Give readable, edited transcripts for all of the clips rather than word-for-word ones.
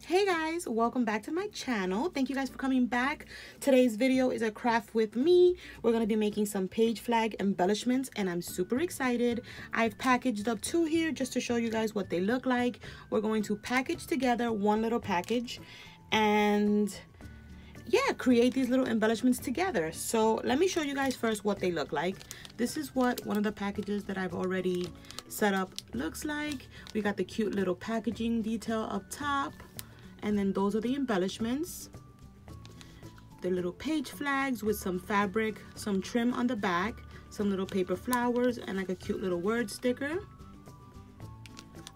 Hey guys, welcome back to my channel. Thank you guys for coming back. Today's video is a craft with me. We're going to be making some page flag embellishments and I'm super excited. I've packaged up two here just to show you guys what they look like. We're going to package together one little package and yeah, create these little embellishments together. So let me show you guys first what they look like. This is what one of the packages that I've already set up looks like. We got the cute little packaging detail up top. And then those are the embellishments. The little page flags with some fabric, some trim on the back, some little paper flowers, and like a cute little word sticker.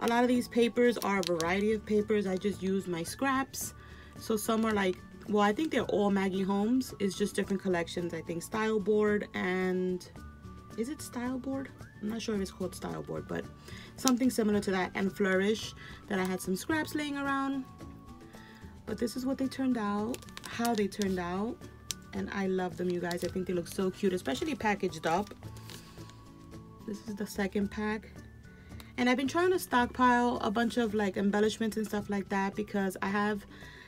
A lot of these papers are a variety of papers. I just use my scraps. So some are like, well, I think they're all Maggie Holmes. It's just different collections. I think Style Board and, is it Style Board? I'm not sure if it's called Style Board, but something similar to that. And Flourish, that I had some scraps laying around. But this is what they turned out, how they turned out, and I love them, you guys. I think they look so cute, especially packaged up. This is the second pack. And I've been trying to stockpile a bunch of like embellishments and stuff like that because I have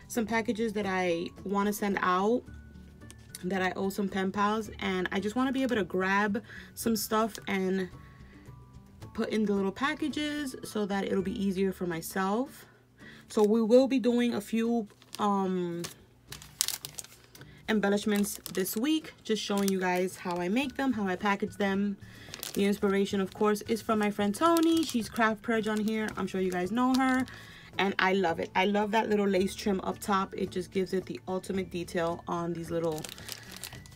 some packages that I want to send out that I owe some pen pals, and I just want to be able to grab some stuff and put in the little packages so that it'll be easier for myself. So we will be doing a few embellishments this week, just showing you guys how I make them, how I package them. The inspiration, of course, is from my friend Tony. She's Craft Purge on here. I'm sure you guys know her. And I love it. I love that little lace trim up top. It just gives it the ultimate detail on these little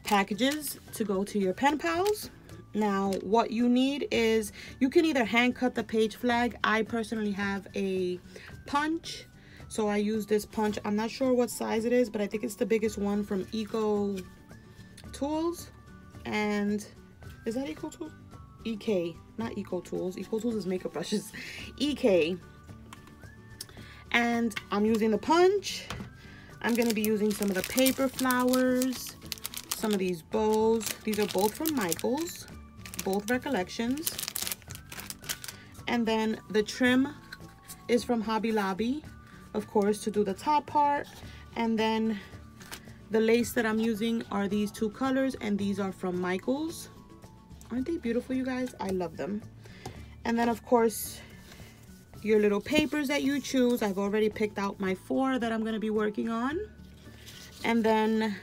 packages to go to your pen pals. Now, what you need is, you can either hand cut the page flag. I personally have a punch, so I use this punch. I'm not sure what size it is, but I think it's the biggest one from Eco Tools. And is that Eco Tools? EK, not Eco Tools. Eco Tools is makeup brushes. EK. And I'm using the punch. I'm going to be using some of the paper flowers, some of these bows. These are both from Michaels, both Recollections. And then the trim is from Hobby Lobby, of course, to do the top part. And then the lace that I'm using are these two colors, and these are from Michaels. Aren't they beautiful, you guys? I love them. And then, of course, your little papers that you choose. I've already picked out my 4 that I'm going to be working on. And then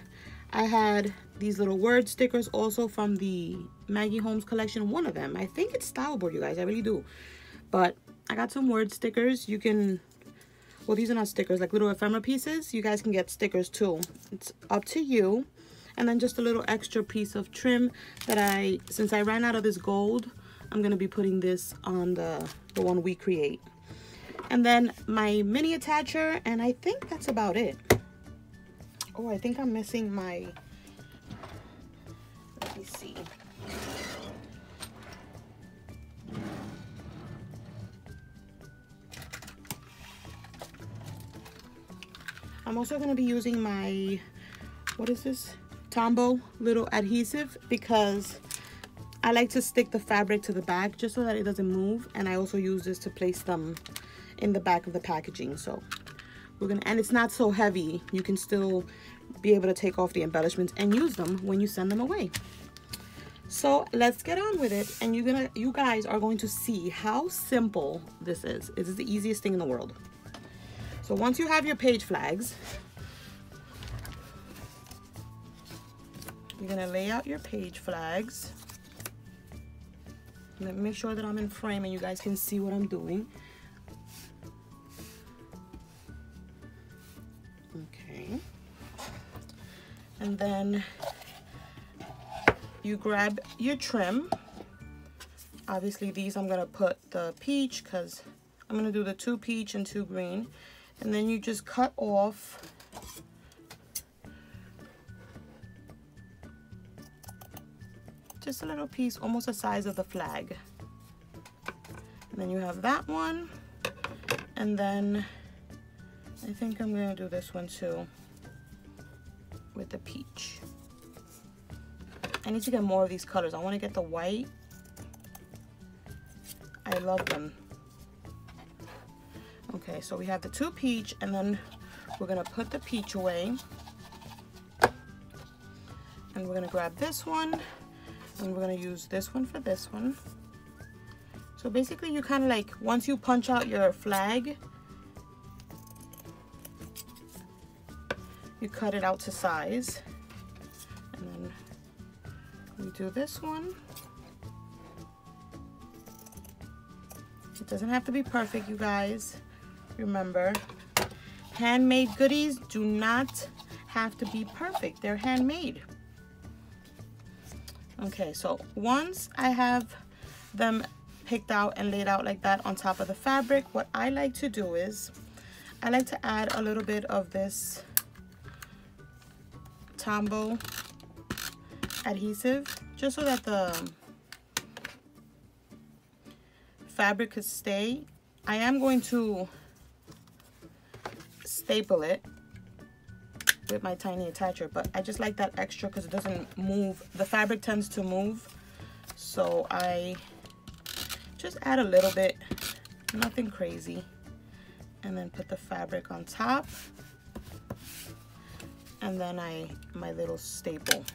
I had these little word stickers also from the Maggie Holmes collection. One of them, I think it's Style Board, you guys. I really do. But I got some word stickers. You can, well, these are not stickers, like little ephemera pieces. You guys can get stickers too. It's up to you. And then just a little extra piece of trim that since I ran out of this gold, I'm going to be putting this on the one we create. And then my mini attacher, and I think that's about it. Oh, I think I'm missing my, let me see. I'm also going to be using my, what is this? Tombow little adhesive, because I like to stick the fabric to the back just so that it doesn't move. And I also use this to place them in the back of the packaging. So we're gonna, and it's not so heavy. You can still be able to take off the embellishments and use them when you send them away. So let's get on with it. And you guys are going to see how simple this is. It is the easiest thing in the world. So once you have your page flags, you're gonna lay out your page flags. Let me make sure that I'm in frame and you guys can see what I'm doing. Okay. And then you grab your trim. Obviously these I'm gonna put the peach because I'm gonna do the 2 peach and 2 green. And then you just cut off just a little piece, almost the size of the flag. And then you have that one. And then I think I'm gonna do this one too with the peach. I need to get more of these colors. I want to get the white. I love them. Okay, so we have the 2 peach, and then we're gonna put the peach away. And we're gonna grab this one, and we're gonna use this one for this one. So basically you kind of like, once you punch out your flag, you cut it out to size. And then we do this one. It doesn't have to be perfect, you guys. Remember, handmade goodies do not have to be perfect. They're handmade. Okay, so once I have them picked out and laid out like that on top of the fabric, what I like to do is I like to add a little bit of this Tombow adhesive, just so that the fabric could stay. I am going to staple it with my tiny attacher, but I just like that extra because it doesn't move. The fabric tends to move, so I just add a little bit, nothing crazy, and then put the fabric on top, and then my little staple,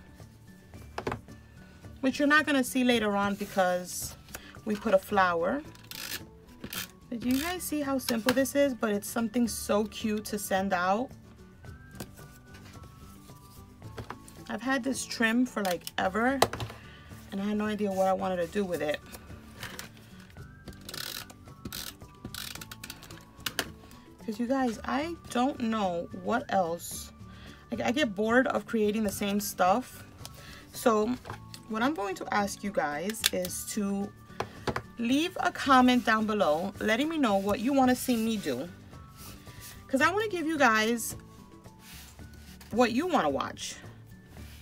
which you're not gonna see later on because we put a flower. But do you guys see how simple this is? But it's something so cute to send out. I've had this trim for like ever, and I had no idea what I wanted to do with it. Because you guys, I don't know what else. I get bored of creating the same stuff. So what I'm going to ask you guys is to leave a comment down below letting me know what you want to see me do. Because I want to give you guys what you want to watch,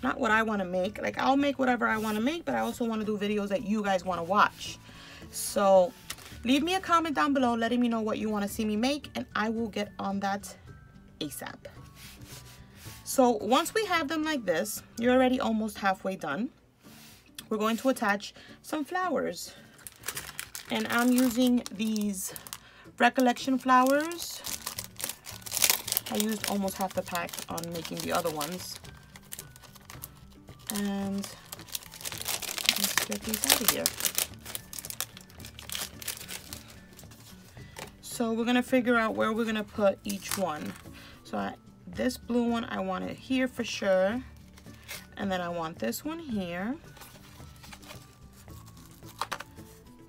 not what I want to make. Like, I'll make whatever I want to make, but I also want to do videos that you guys want to watch. So leave me a comment down below letting me know what you want to see me make, and I will get on that ASAP. So once we have them like this, you're already almost halfway done. We're going to attach some flowers. And I'm using these Recollection flowers. I used almost half the pack on making the other ones. And let's get these out of here. So we're gonna figure out where we're gonna put each one. So this blue one, I want it here for sure. And then I want this one here.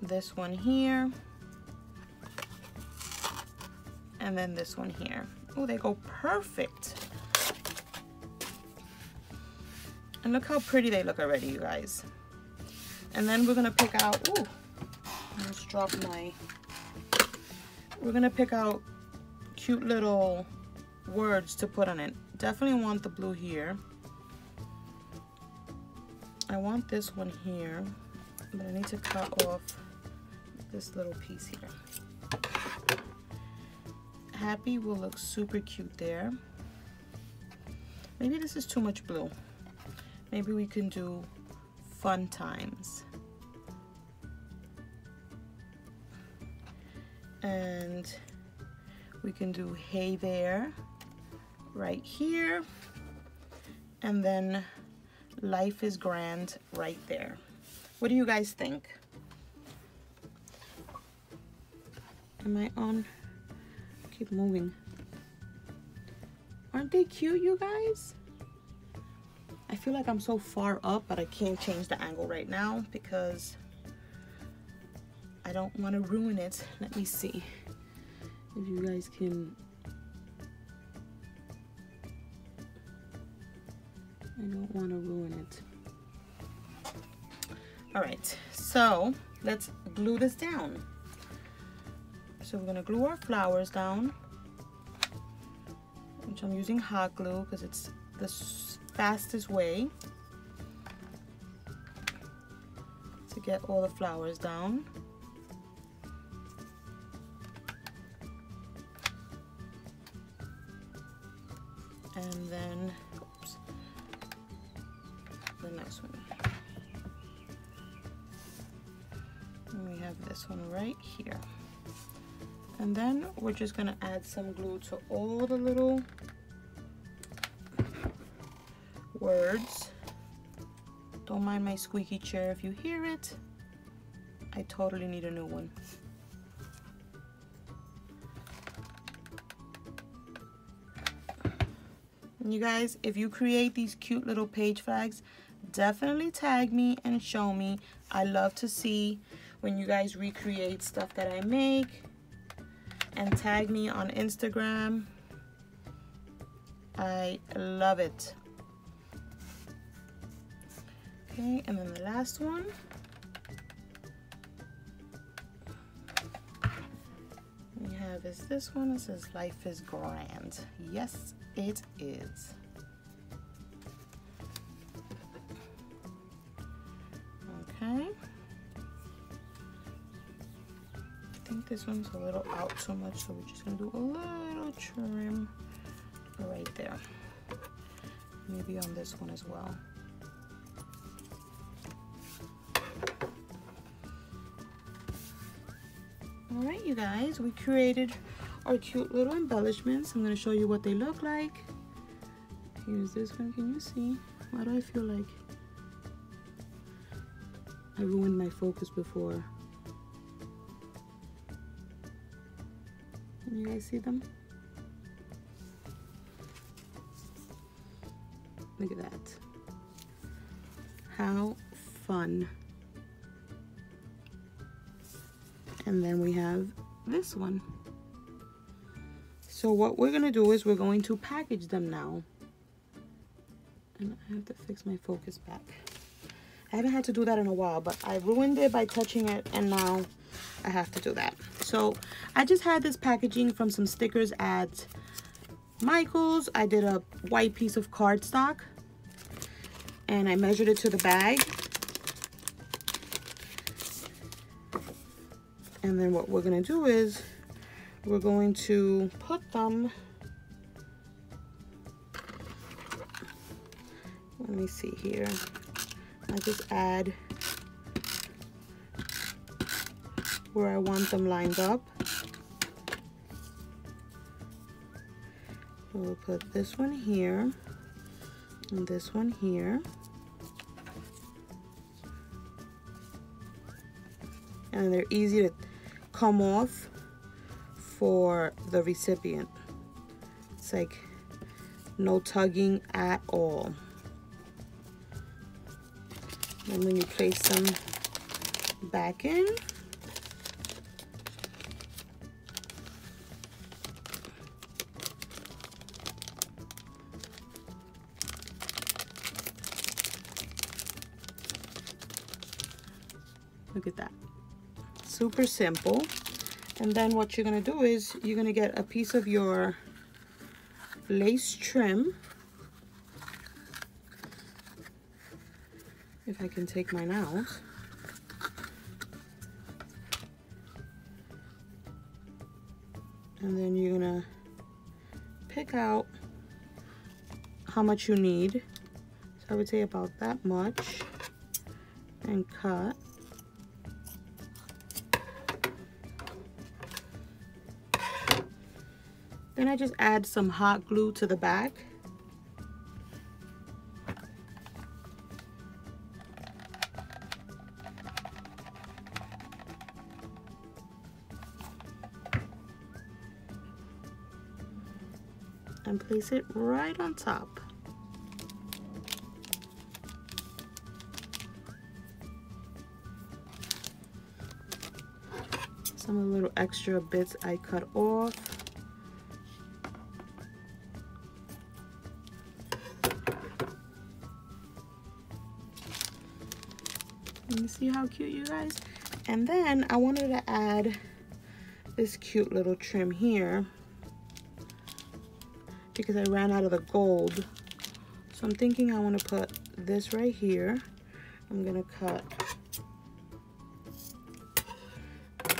This one here. And then this one here. Oh, they go perfect. And look how pretty they look already, you guys. And then we're gonna pick out, ooh, I almost dropped my, we're gonna pick out cute little words to put on it. Definitely want the blue here. I want this one here, but I need to cut off this little piece here. Happy will look super cute there. Maybe this is too much blue. Maybe we can do fun times. And we can do hey there right here. And then life is grand right there. What do you guys think? Am I on? Keep moving. Aren't they cute, you guys? I feel like I'm so far up, but I can't change the angle right now because I don't want to ruin it. Let me see if you guys can. I don't want to ruin it. All right, so let's glue this down. So we're gonna glue our flowers down, which I'm using hot glue because it's the fastest way to get all the flowers down. And then, oops, the next one. And we have this one right here. And then we're just gonna add some glue to all the little words. Don't mind my squeaky chair if you hear it. I totally need a new one. And you guys, if you create these cute little page flags, definitely tag me and show me. I love to see when you guys recreate stuff that I make, and tag me on Instagram. I love it. Okay, and then the last one. We have is this one. It says life is grand. Yes, it is. Okay. I think this one's a little out too much, so we're just gonna do a little trim right there. Maybe on this one as well. All right, you guys, we created our cute little embellishments. I'm gonna show you what they look like. Here's this one. Can you see? Why do I feel like I ruined my focus before? Can you guys see them? Look at that. How fun. And then we have this one. So what we're gonna do is we're going to package them now. And I have to fix my focus back. I haven't had to do that in a while, but I ruined it by touching it, and now I have to do that. So I just had this packaging from some stickers at Michael's. I did a white piece of cardstock and I measured it to the bag. And then what we're gonna do is we're going to put them, let me see here. I just add where I want them lined up. We'll put this one here and this one here. And they're easy to come off for the recipient. It's like no tugging at all. And when you place them back in, look at that. Super simple. And then what you're gonna do is you're gonna get a piece of your lace trim. If I can take mine out. And then you're gonna pick out how much you need. So I would say about that much, and cut. Then I just add some hot glue to the back. And place it right on top. Some of the little extra bits I cut off. You see how cute, you guys? And then I wanted to add this cute little trim here because I ran out of the gold. So I'm thinking I want to put this right here. I'm gonna cut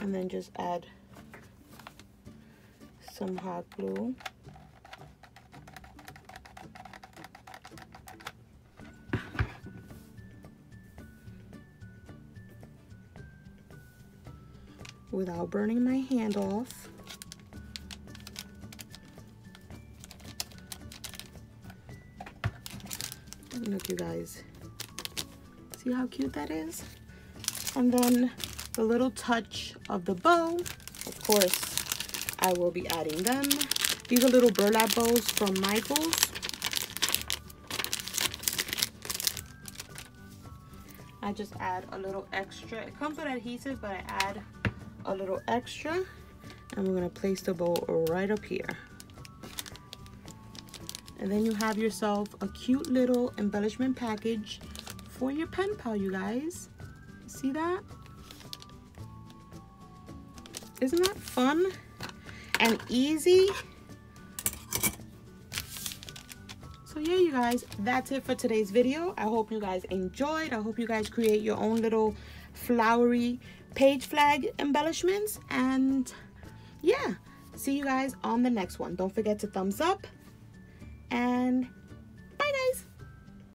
and then just add some hot glue. Without burning my hand off. Look, you guys. See how cute that is? And then the little touch of the bow. Of course, I will be adding them. These are little burlap bows from Michaels. I just add a little extra. It comes with adhesive, but I add a little extra. And we're gonna place the bow right up here. And then you have yourself a cute little embellishment package for your pen pal, you guys. See that? Isn't that fun and easy? So yeah, you guys, that's it for today's video. I hope you guys enjoyed. I hope you guys create your own little flowery page flag embellishments. And yeah, see you guys on the next one. Don't forget to thumbs up and